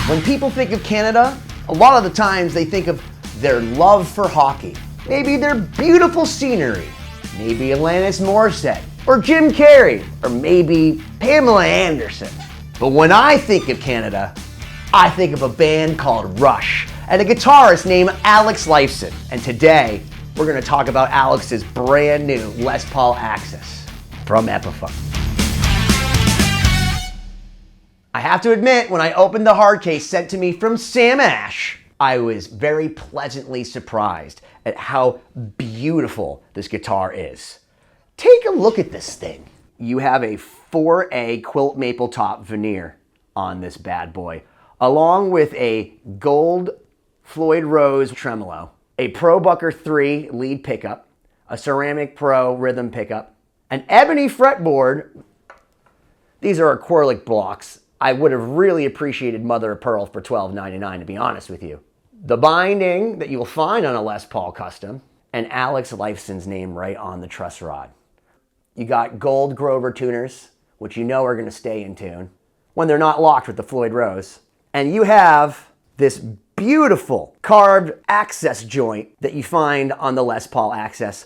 When people think of Canada, a lot of the times they think of their love for hockey, maybe their beautiful scenery, maybe Alanis Morissette, or Jim Carrey, or maybe Pamela Anderson. But when I think of Canada, I think of a band called Rush and a guitarist named Alex Lifeson. And today, we're going to talk about Alex's brand new Les Paul Axcess from Epiphone. I have to admit, when I opened the hard case sent to me from Sam Ash, I was very pleasantly surprised at how beautiful this guitar is. Take a look at this thing. You have a 4A quilt maple top veneer on this bad boy, along with a gold Floyd Rose tremolo, a Pro Bucker 3 lead pickup, a Ceramic Pro rhythm pickup, an ebony fretboard. These are acrylic blocks. I would have really appreciated mother of pearl for $12.99, to be honest with you. The binding that you will find on a Les Paul Custom, and Alex Lifeson's name right on the truss rod. You got gold Grover tuners, which you know are going to stay in tune when they're not locked with the Floyd Rose. And you have this beautiful carved access joint that you find on the Les Paul Axcess,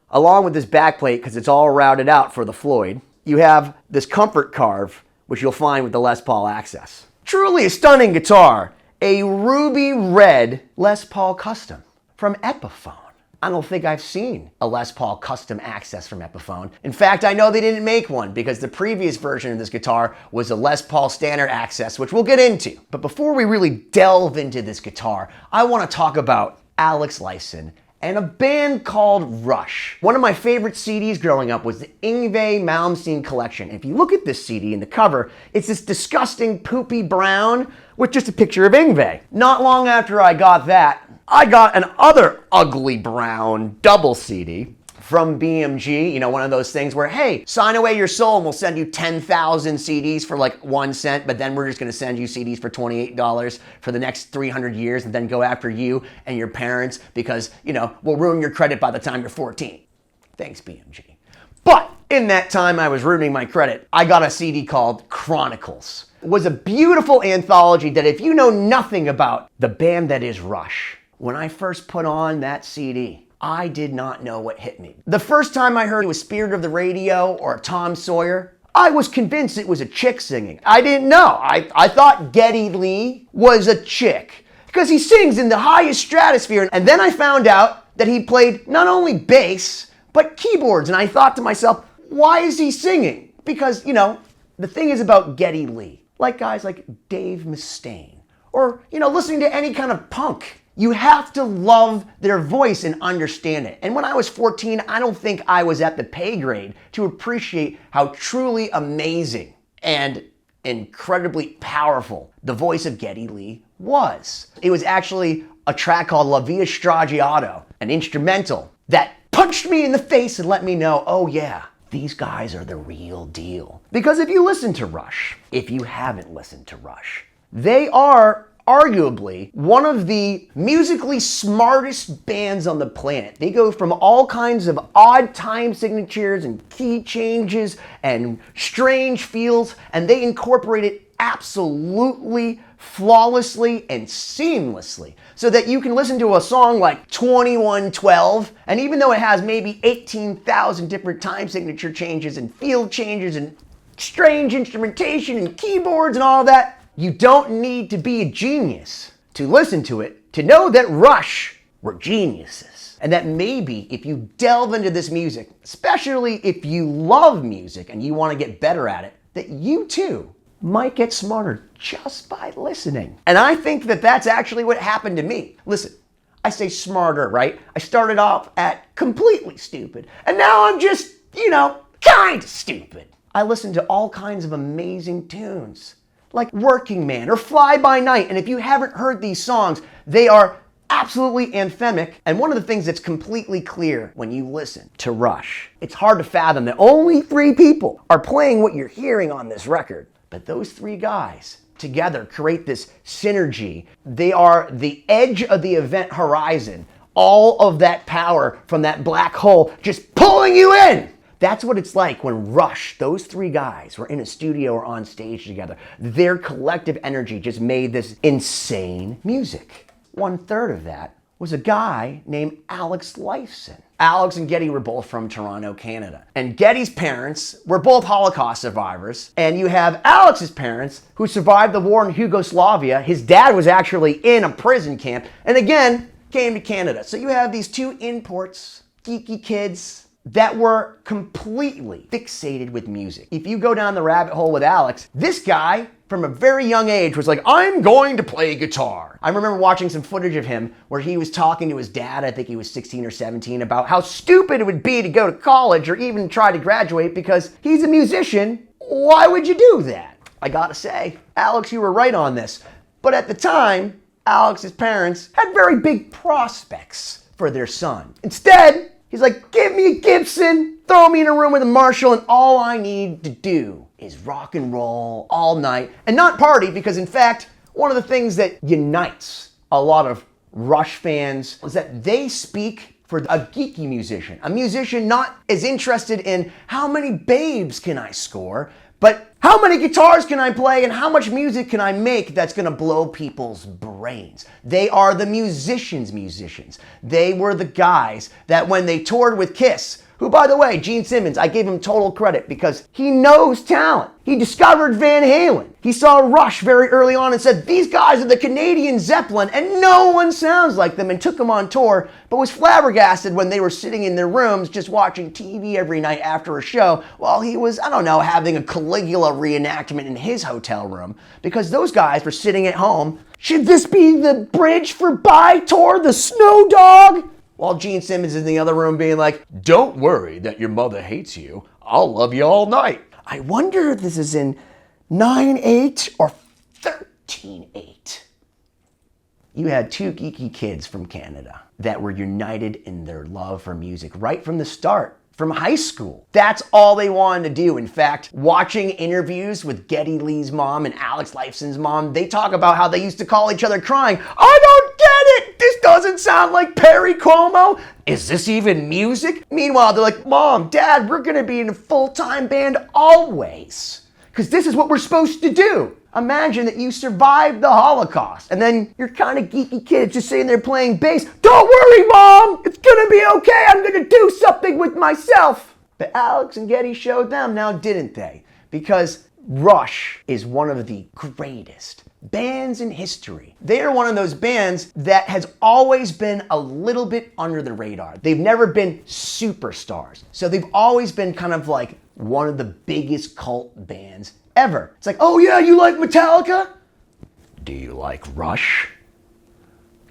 along with this backplate because it's all routed out for the Floyd. You have this comfort carve, which you'll find with the Les Paul Axcess. Truly a stunning guitar. A ruby red Les Paul Custom from Epiphone. I don't think I've seen a Les Paul Custom Axcess from Epiphone. In fact, I know they didn't make one because the previous version of this guitar was a Les Paul Standard Axcess, which we'll get into. But before we really delve into this guitar, I want to talk about Alex Lifeson and a band called Rush. One of my favorite CDs growing up was the Yngwie Malmsteen collection. If you look at this CD in the cover, it's this disgusting poopy brown with just a picture of Yngwie. Not long after I got that, I got an other ugly brown double CD from BMG, you know, one of those things where, hey, sign away your soul and we'll send you 10,000 CDs for like 1 cent, but then we're just gonna send you CDs for $28 for the next 300 years and then go after you and your parents because, you know, we'll ruin your credit by the time you're 14. Thanks, BMG. But in that time I was ruining my credit, I got a CD called Chronicles. It was a beautiful anthology that if you know nothing about the band that is Rush, when I first put on that CD, I did not know what hit me. The first time I heard it was Spirit of the Radio or Tom Sawyer, I was convinced it was a chick singing. I didn't know. I thought Geddy Lee was a chick because he sings in the highest stratosphere. And then I found out that he played not only bass, but keyboards. And I thought to myself, why is he singing? Because, you know, the thing is about Geddy Lee, like guys like Dave Mustaine, or, you know, listening to any kind of punk. You have to love their voice and understand it. And when I was 14, I don't think I was at the pay grade to appreciate how truly amazing and incredibly powerful the voice of Geddy Lee was. It was actually a track called La Via Stragiato, an instrumental that punched me in the face and let me know, oh yeah, these guys are the real deal. Because if you listen to Rush, if you haven't listened to Rush, they are arguably one of the musically smartest bands on the planet. They go from all kinds of odd time signatures and key changes and strange feels, and they incorporate it absolutely flawlessly and seamlessly so that you can listen to a song like 2112, and even though it has maybe 18,000 different time signature changes and field changes and strange instrumentation and keyboards and all of that, you don't need to be a genius to listen to it to know that Rush were geniuses. And that maybe if you delve into this music, especially if you love music and you want to get better at it, that you too might get smarter just by listening. And I think that that's actually what happened to me. Listen, I say smarter, right? I started off at completely stupid, and now I'm just, you know, kind of stupid. I listen to all kinds of amazing tunes, like Working Man or Fly By Night. And if you haven't heard these songs, they are absolutely anthemic. And one of the things that's completely clear when you listen to Rush, it's hard to fathom that only 3 people are playing what you're hearing on this record. But those 3 guys together create this synergy. They are the edge of the event horizon. All of that power from that black hole just pulling you in. That's what it's like when Rush, those three guys, were in a studio or on stage together. Their collective energy just made this insane music. 1/3 of that was a guy named Alex Lifeson. Alex and Geddy were both from Toronto, Canada. And Geddy's parents were both Holocaust survivors. And you have Alex's parents who survived the war in Yugoslavia. His dad was actually in a prison camp and again came to Canada. So you have these two imports, geeky kids that were completely fixated with music. If you go down the rabbit hole with Alex, this guy from a very young age was like, I'm going to play guitar. I remember watching some footage of him where he was talking to his dad, I think he was 16 or 17, about how stupid it would be to go to college or even try to graduate because he's a musician. Why would you do that? I gotta say, Alex, you were right on this. But at the time, Alex's parents had very big prospects for their son. Instead, he's like, give me a Gibson, throw me in a room with a Marshall, and all I need to do is rock and roll all night and not party, because in fact, one of the things that unites a lot of Rush fans is that they speak for a geeky musician, a musician not as interested in how many babes can I score, but how many guitars can I play and how much music can I make that's gonna blow people's brains. They are the musicians. They were the guys that when they toured with Kiss, who, by the way, Gene Simmons, I gave him total credit because he knows talent. He discovered Van Halen. He saw Rush very early on and said, these guys are the Canadian Zeppelin and no one sounds like them, and took them on tour, but was flabbergasted when they were sitting in their rooms just watching TV every night after a show while he was, I don't know, having a Caligula reenactment in his hotel room, because those guys were sitting at home. Should this be the Bridge for By tour, the Snow Dog? While Gene Simmons is in the other room being like, don't worry that your mother hates you. I'll love you all night. I wonder if this is in 9/8 or 13/8. You had two geeky kids from Canada that were united in their love for music right from the start. From high school. That's all they wanted to do. In fact, watching interviews with Geddy Lee's mom and Alex Lifeson's mom, they talk about how they used to call each other crying, I don't get it! This doesn't sound like Perry Como! Is this even music? Meanwhile, they're like, Mom, Dad, we're gonna be in a full-time band always. Because this is what we're supposed to do. Imagine that you survived the Holocaust and then you're kind of geeky kids just sitting there playing bass. Don't worry, Mom! It's gonna be okay! I'm gonna do something with myself! But Alex and Geddy showed them now, didn't they? Because Rush is one of the greatest bands in history. They are one of those bands that has always been a little bit under the radar. They've never been superstars. So they've always been kind of like one of the biggest cult bands ever. It's like, oh yeah, you like Metallica? Do you like Rush?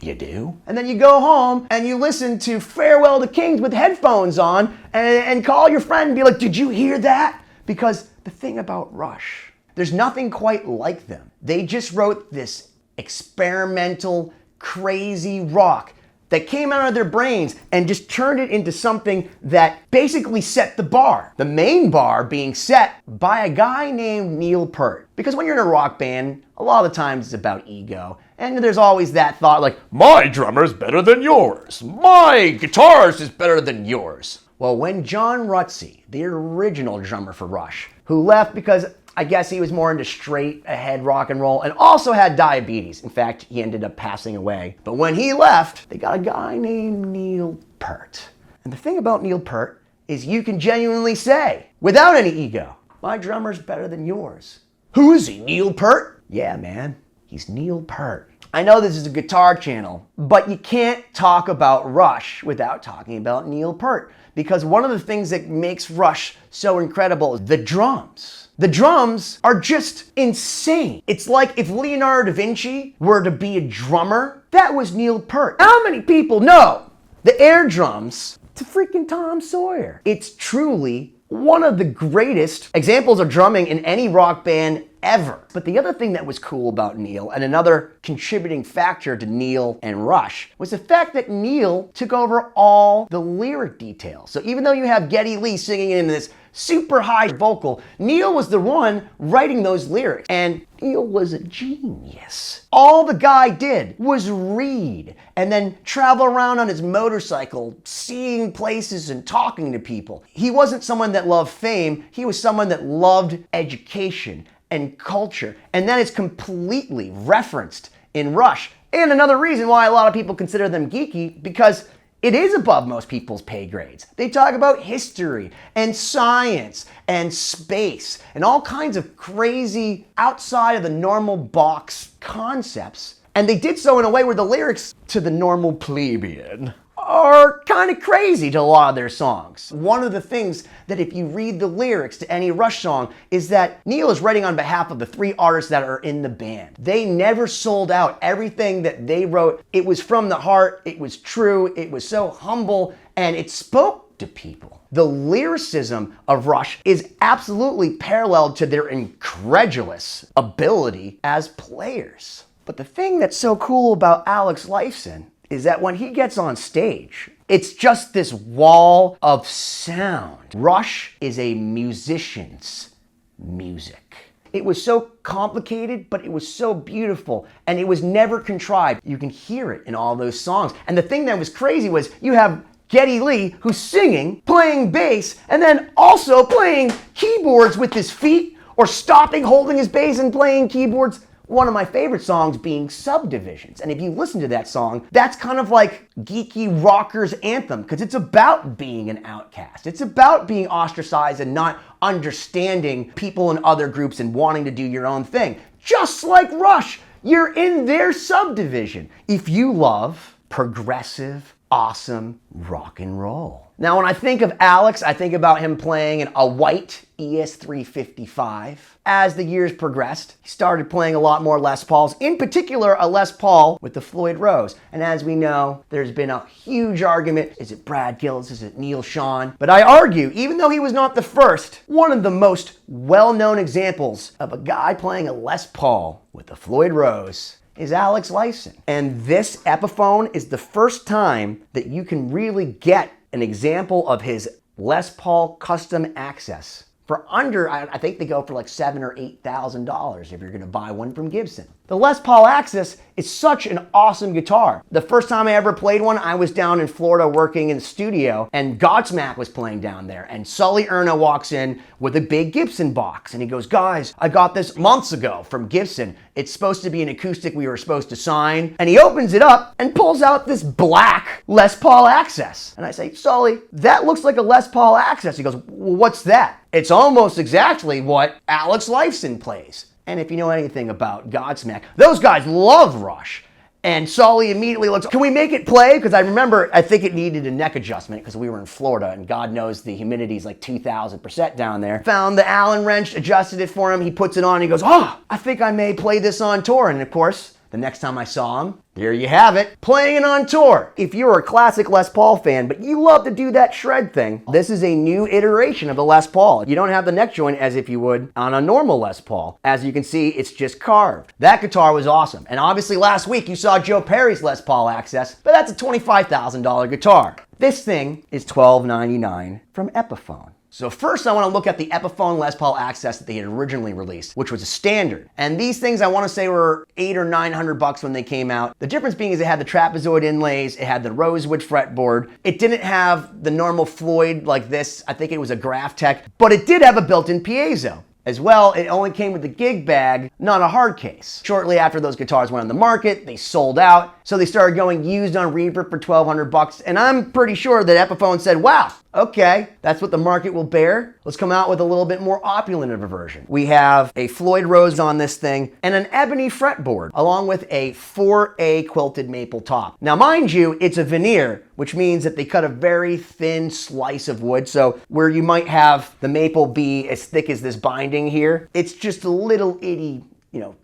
You do? And then you go home and you listen to Farewell to Kings with headphones on and call your friend and be like, did you hear that? Because the thing about Rush, there's nothing quite like them. They just wrote this experimental, crazy rock that came out of their brains and just turned it into something that basically set the bar. The main bar being set by a guy named Neil Peart. Because when you're in a rock band, a lot of the times it's about ego. And there's always that thought like, my drummer's better than yours. My guitarist is better than yours. Well, when John Rutsey, the original drummer for Rush, who left because I guess he was more into straight ahead rock and roll and also had diabetes. In fact, he ended up passing away. But when he left, they got a guy named Neil Peart. And the thing about Neil Peart is you can genuinely say, without any ego, my drummer's better than yours. Who is he, Neil Peart? Yeah, man, he's Neil Peart. I know this is a guitar channel, but you can't talk about Rush without talking about Neil Peart. Because one of the things that makes Rush so incredible is the drums. The drums are just insane. It's like if Leonardo da Vinci were to be a drummer, that was Neil Peart. How many people know the air drums to freaking Tom Sawyer? It's truly one of the greatest examples of drumming in any rock band ever. But the other thing that was cool about Neil, and another contributing factor to Neil and Rush, was the fact that Neil took over all the lyric details. So even though you have Geddy Lee singing in this super high vocal, Neil was the one writing those lyrics. And Neil was a genius. All the guy did was read and then travel around on his motorcycle, seeing places and talking to people. He wasn't someone that loved fame. He was someone that loved education and culture. And that is completely referenced in Rush. And another reason why a lot of people consider them geeky, because it is above most people's pay grades. They talk about history and science and space and all kinds of crazy outside of the normal box concepts. And they did so in a way where the lyrics to the normal plebeian are kind of crazy to a lot of their songs. One of the things that if you read the lyrics to any Rush song is that Neil is writing on behalf of the 3 artists that are in the band. They never sold out. Everything that they wrote, it was from the heart, it was true, it was so humble, and it spoke to people. The lyricism of Rush is absolutely parallel to their incredulous ability as players. But the thing that's so cool about Alex Lifeson is that when he gets on stage, it's just this wall of sound. Rush is a musician's music. It was so complicated, but it was so beautiful, and it was never contrived. You can hear it in all those songs. And the thing that was crazy was you have Geddy Lee, who's singing, playing bass, and then also playing keyboards with his feet, or stopping, holding his bass and playing keyboards. One of my favorite songs being Subdivisions. And if you listen to that song, that's kind of like geeky rocker's anthem, because it's about being an outcast. It's about being ostracized and not understanding people in other groups and wanting to do your own thing. Just like Rush, you're in their subdivision if you love progressive, awesome rock and roll. Now, when I think of Alex, I think about him playing a white ES355. As the years progressed, he started playing a lot more Les Pauls, in particular a Les Paul with the Floyd Rose. And as we know, there's been a huge argument. Is it Brad Gillis? Is it Neil Schon? But I argue, even though he was not the first, one of the most well-known examples of a guy playing a Les Paul with the Floyd Rose is Alex Lifeson. And this Epiphone is the first time that you can really get an example of his Les Paul custom Axcess for under, I think they go for like $7,000 or $8,000 if you're gonna buy one from Gibson. The Les Paul Axcess is such an awesome guitar. The first time I ever played one, I was down in Florida working in the studio, and Godsmack was playing down there, and Sully Erna walks in with a big Gibson box, and he goes, "Guys, I got this months ago from Gibson. It's supposed to be an acoustic we were supposed to sign." And he opens it up and pulls out this black Les Paul Axcess. And I say, "Sully, that looks like a Les Paul Axcess." He goes, "Well, what's that?" It's almost exactly what Alex Lifeson plays. And if you know anything about Godsmack, those guys love Rush. And Sully immediately looks, "Can we make it play?" Because I remember, I think it needed a neck adjustment because we were in Florida, and God knows the humidity is like 2,000% down there. Found the Allen wrench, adjusted it for him. He puts it on, and he goes, "Oh, I think I may play this on tour." And of course, the next time I saw him, there you have it, playing it on tour. If you're a classic Les Paul fan, but you love to do that shred thing, this is a new iteration of the Les Paul. You don't have the neck joint as if you would on a normal Les Paul. As you can see, it's just carved. That guitar was awesome. And obviously last week you saw Joe Perry's Les Paul Axcess, but that's a $25,000 guitar. This thing is $1299 from Epiphone. So first I want to look at the Epiphone Les Paul Axcess that they had originally released, which was a standard. And these things I want to say were $800 or $900 when they came out. The difference being is it had the trapezoid inlays, it had the rosewood fretboard. It didn't have the normal Floyd like this. I think it was a Graph Tech, but it did have a built-in piezo. As well, it only came with the gig bag, not a hard case. Shortly after those guitars went on the market, they sold out, so they started going used on Reverb for $1,200, and I'm pretty sure that Epiphone said, "Wow, okay, that's what the market will bear. Let's come out with a little bit more opulent of a version." We have a Floyd Rose on this thing and an ebony fretboard, along with a 4A quilted maple top. Now, mind you, it's a veneer, which means that they cut a very thin slice of wood. So where you might have the maple be as thick as this binding here, it's just a little itty,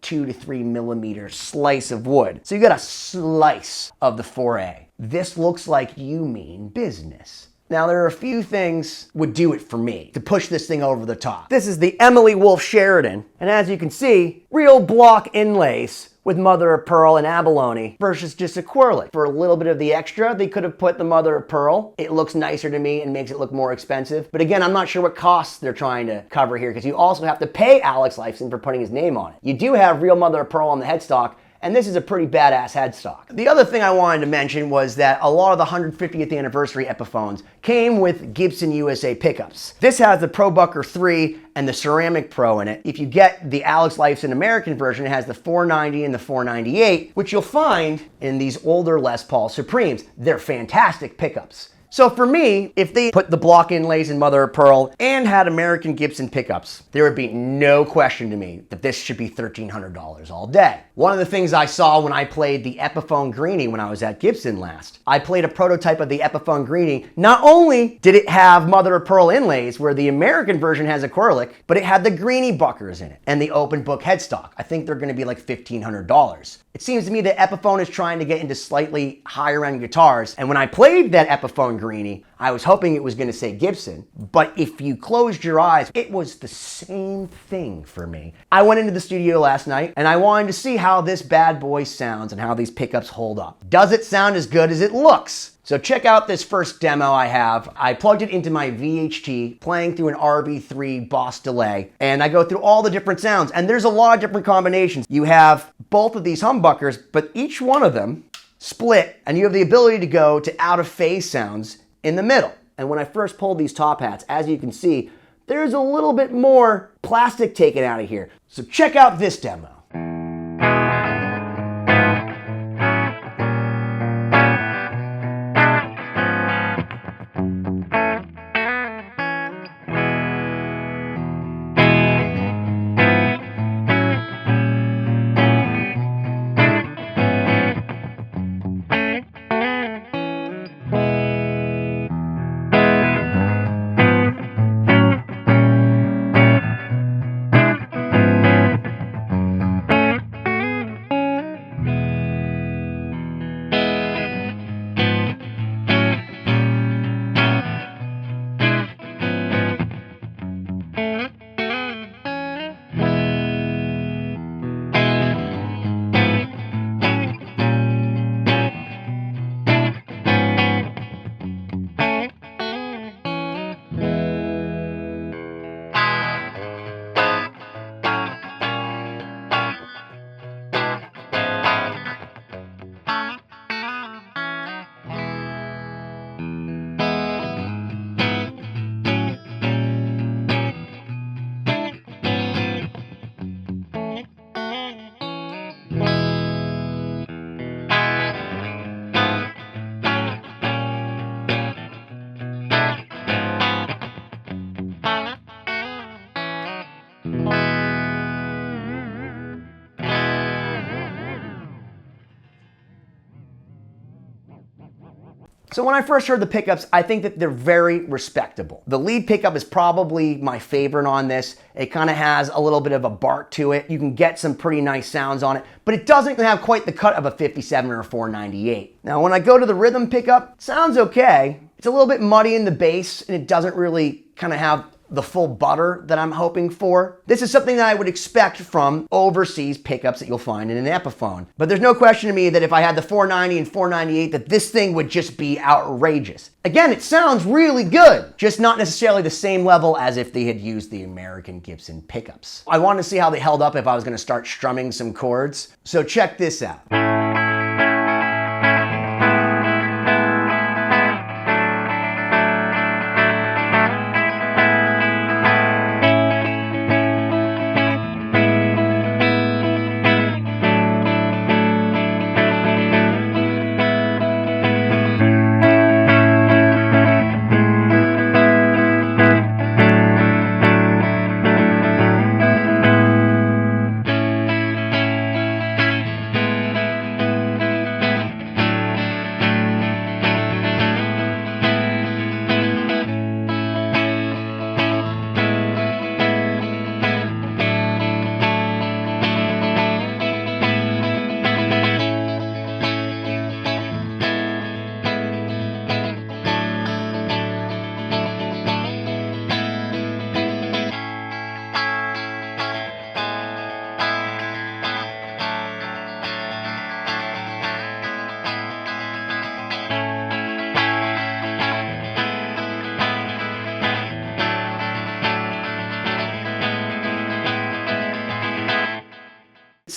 2 to 3 millimeter slice of wood. So you got a slice of the 4A. This looks like you mean business. Now, there are a few things would do it for me to push this thing over the top. This is the Emily Wolf Sheridan, and as you can see, real block inlays with mother of pearl and abalone versus just acrylic. For a little bit of the extra, they could have put the mother of pearl. It looks nicer to me and makes it look more expensive. But again, I'm not sure what costs they're trying to cover here, because you also have to pay Alex Lifeson for putting his name on it. You do have real mother of pearl on the headstock, and this is a pretty badass headstock. The other thing I wanted to mention was that a lot of the 150th anniversary Epiphones came with Gibson USA pickups. This has the Pro Bucker 3 and the Ceramic Pro in it. If you get the Alex Lifeson American version, it has the 490 and the 498, which you'll find in these older Les Paul Supremes. They're fantastic pickups. So for me, if they put the block inlays in mother of pearl and had American Gibson pickups, there would be no question to me that this should be $1,300 all day. One of the things I saw when I played the Epiphone Greenie when I was at Gibson last, I played a prototype of the Epiphone Greenie. Not only did it have mother of pearl inlays, where the American version has acrylic, but it had the Greenie buckers in it and the open book headstock. I think they're gonna be like $1,500. It seems to me that Epiphone is trying to get into slightly higher end guitars, and when I played that Epiphone Greenie, I was hoping it was going to say Gibson, but if you closed your eyes, it was the same thing for me. I went into the studio last night and I wanted to see how this bad boy sounds and how these pickups hold up. Does it sound as good as it looks? So check out this first demo I have. I plugged it into my VHT, playing through an RB3 Boss delay, and I go through all the different sounds, and there's a lot of different combinations. You have both of these humbuckers, but each one of them split, and you have the ability to go to out of phase sounds in the middle. And when I first pulled these top hats, as you can see, there's a little bit more plastic taken out of here. So check out this demo. So when I first heard the pickups, I think that they're very respectable. The lead pickup is probably my favorite on this. It kind of has a little bit of a bark to it. You can get some pretty nice sounds on it, but it doesn't have quite the cut of a 57 or a 498. Now, when I go to the rhythm pickup, it sounds okay. It's a little bit muddy in the bass, and it doesn't really kind of have the full butter that I'm hoping for. This is something that I would expect from overseas pickups that you'll find in an Epiphone. But there's no question to me that if I had the 490 and 498, that this thing would just be outrageous. Again, it sounds really good, just not necessarily the same level as if they had used the American Gibson pickups. I wanted to see how they held up if I was gonna start strumming some chords. So check this out.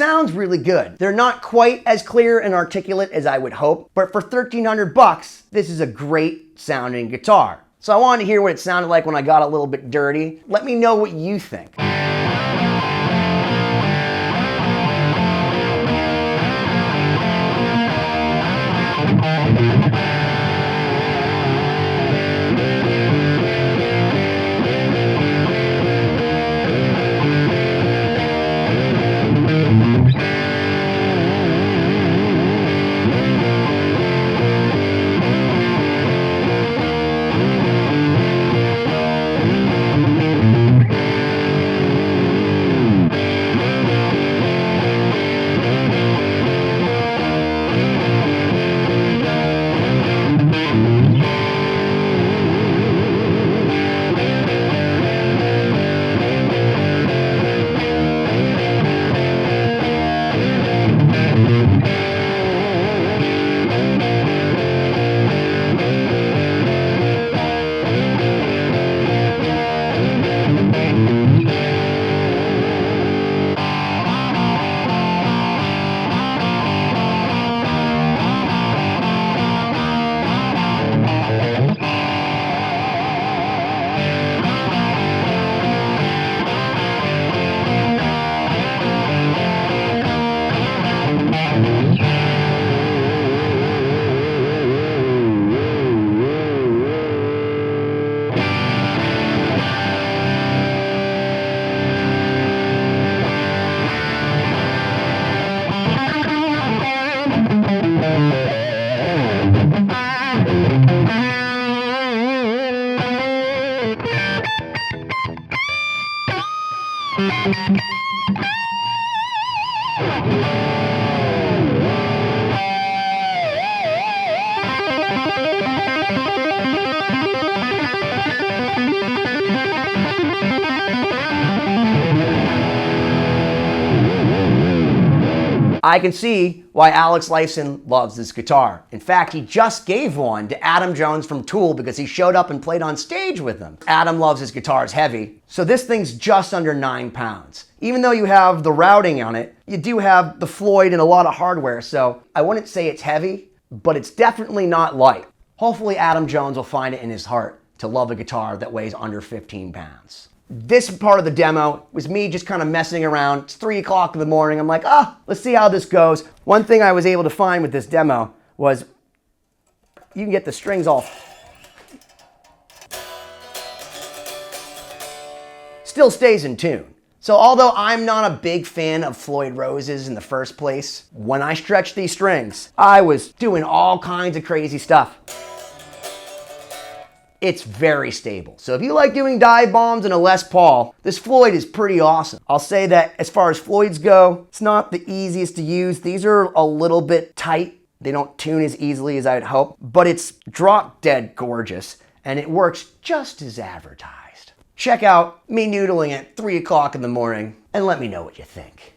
sounds really good. They're not quite as clear and articulate as I would hope, but for $1,300, this is a great sounding guitar. So I wanted to hear what it sounded like when I got a little bit dirty. Let me know what you think. I can see why Alex Lifeson loves this guitar. In fact, he just gave one to Adam Jones from Tool because he showed up and played on stage with them. Adam loves his guitars heavy, so this thing's just under 9 pounds. Even though you have the routing on it, you do have the Floyd and a lot of hardware, so I wouldn't say it's heavy, but it's definitely not light. Hopefully Adam Jones will find it in his heart to love a guitar that weighs under 15 pounds. This part of the demo was me just kind of messing around. It's 3 o'clock in the morning. I'm like, let's see how this goes. One thing I was able to find with this demo was you can get the strings all still stays in tune. So although I'm not a big fan of Floyd Roses in the first place, when I stretched these strings, I was doing all kinds of crazy stuff. It's very stable. So if you like doing dive bombs and a Les Paul, this Floyd is pretty awesome. I'll say that as far as Floyds go, it's not the easiest to use. These are a little bit tight. They don't tune as easily as I'd hope, but it's drop dead gorgeous and it works just as advertised. Check out me noodling at 3 o'clock in the morning and let me know what you think.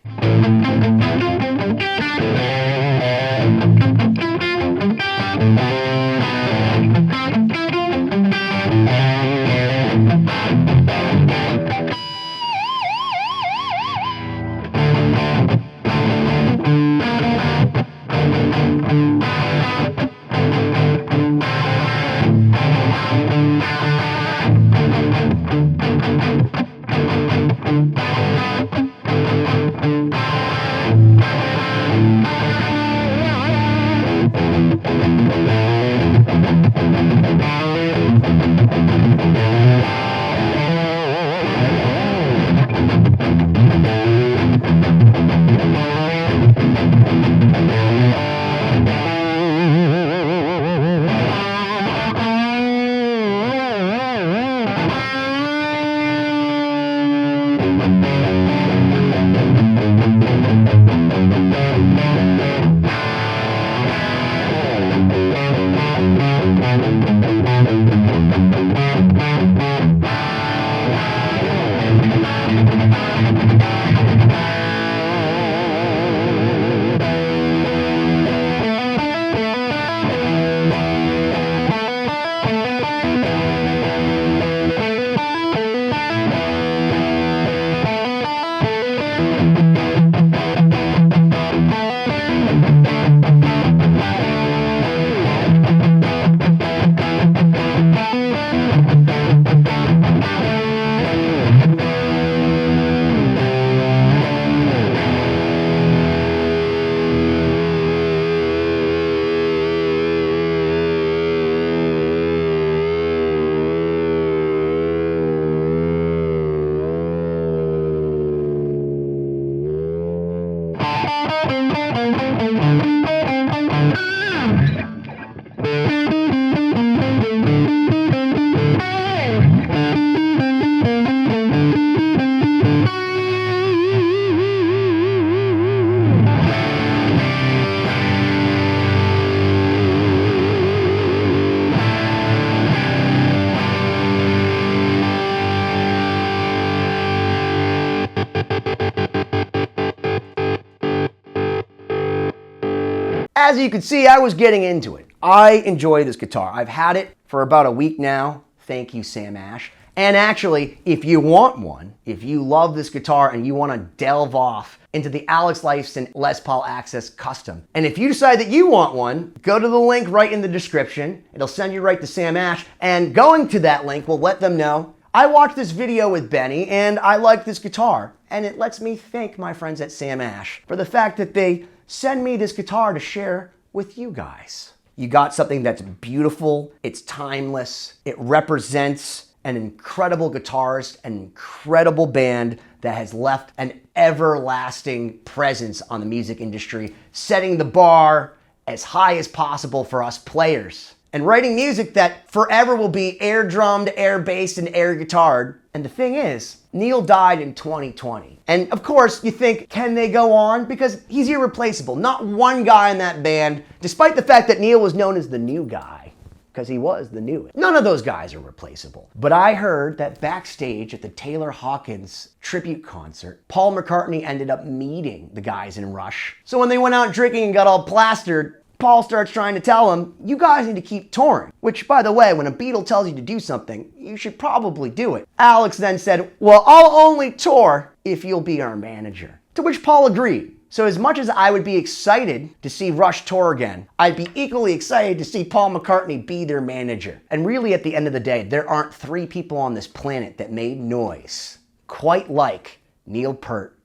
As you can see, I was getting into it. I enjoy this guitar. I've had it for about a week now. Thank you, Sam Ash. And actually, if you want one, if you love this guitar and you want to delve off into the Alex Lifeson Les Paul Axcess Custom, and if you decide that you want one, go to the link right in the description. It'll send you right to Sam Ash, and going to that link will let them know I watched this video with Benny and I like this guitar. And it lets me thank my friends at Sam Ash for the fact that they send me this guitar to share with you guys. You got something that's beautiful, it's timeless, it represents an incredible guitarist, an incredible band that has left an everlasting presence on the music industry, setting the bar as high as possible for us players, and writing music that forever will be air drummed, air bassed, and air guitared. And the thing is, Neil died in 2020. And of course, you think, can they go on? Because he's irreplaceable. Not one guy in that band, despite the fact that Neil was known as the new guy, because he was the newest. None of those guys are replaceable. But I heard that backstage at the Taylor Hawkins tribute concert, Paul McCartney ended up meeting the guys in Rush. So when they went out drinking and got all plastered, Paul starts trying to tell him, you guys need to keep touring. Which, by the way, when a Beatle tells you to do something, you should probably do it. Alex then said, well, I'll only tour if you'll be our manager. To which Paul agreed. So as much as I would be excited to see Rush tour again, I'd be equally excited to see Paul McCartney be their manager. And really, at the end of the day, there aren't three people on this planet that made noise quite like Neil Peart,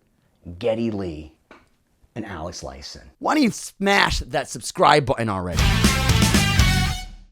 Geddy Lee, and Alex Lifeson. Why don't you smash that subscribe button already?